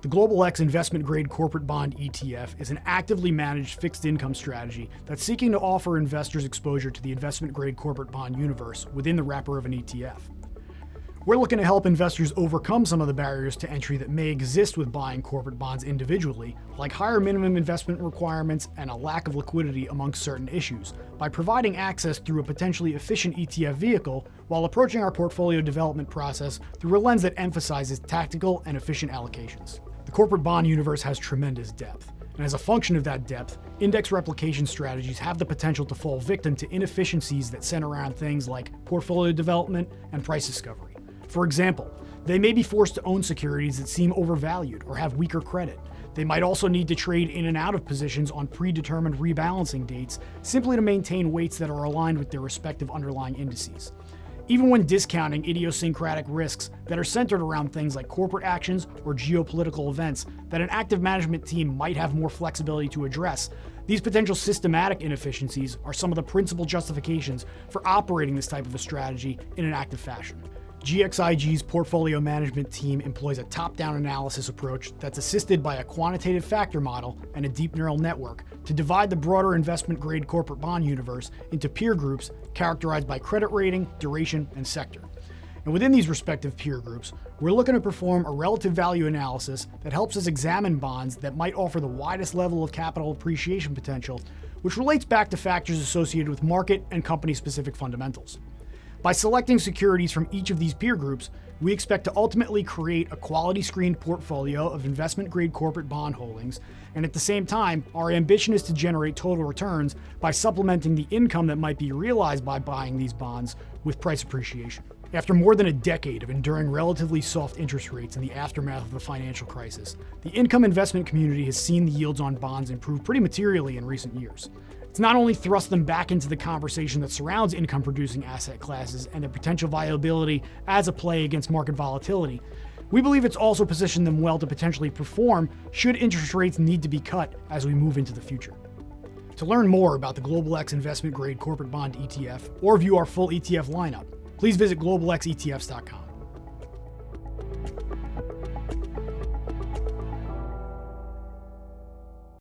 The Global X Investment Grade Corporate Bond ETF is an actively managed fixed income strategy that's seeking to offer investors exposure to the investment grade corporate bond universe within the wrapper of an ETF. We're looking to help investors overcome some of the barriers to entry that may exist with buying corporate bonds individually, like higher minimum investment requirements and a lack of liquidity amongst certain issues, by providing access through a potentially efficient ETF vehicle while approaching our portfolio development process through a lens that emphasizes tactical and efficient allocations. The corporate bond universe has tremendous depth, and as a function of that depth, index replication strategies have the potential to fall victim to inefficiencies that center around things like portfolio development and price discovery. For example, they may be forced to own securities that seem overvalued or have weaker credit. They might also need to trade in and out of positions on predetermined rebalancing dates simply to maintain weights that are aligned with their respective underlying indices. Even when discounting idiosyncratic risks that are centered around things like corporate actions or geopolitical events that an active management team might have more flexibility to address, these potential systematic inefficiencies are some of the principal justifications for operating this type of a strategy in an active fashion. GXIG's portfolio management team employs a top-down analysis approach that's assisted by a quantitative factor model and a deep neural network to divide the broader investment-grade corporate bond universe into peer groups characterized by credit rating, duration, and sector. And within these respective peer groups, we're looking to perform a relative value analysis that helps us examine bonds that might offer the widest level of capital appreciation potential, which relates back to factors associated with market and company-specific fundamentals. By selecting securities from each of these peer groups, we expect to ultimately create a quality-screened portfolio of investment-grade corporate bond holdings, and at the same time, our ambition is to generate total returns by supplementing the income that might be realized by buying these bonds with price appreciation. After more than a decade of enduring relatively soft interest rates in the aftermath of the financial crisis, the income investment community has seen the yields on bonds improve pretty materially in recent years. It's not only thrust them back into the conversation that surrounds income-producing asset classes and their potential viability as a play against market volatility, we believe it's also positioned them well to potentially perform should interest rates need to be cut as we move into the future. To learn more about the Global X Investment Grade Corporate Bond ETF or view our full ETF lineup, please visit globalxetfs.com.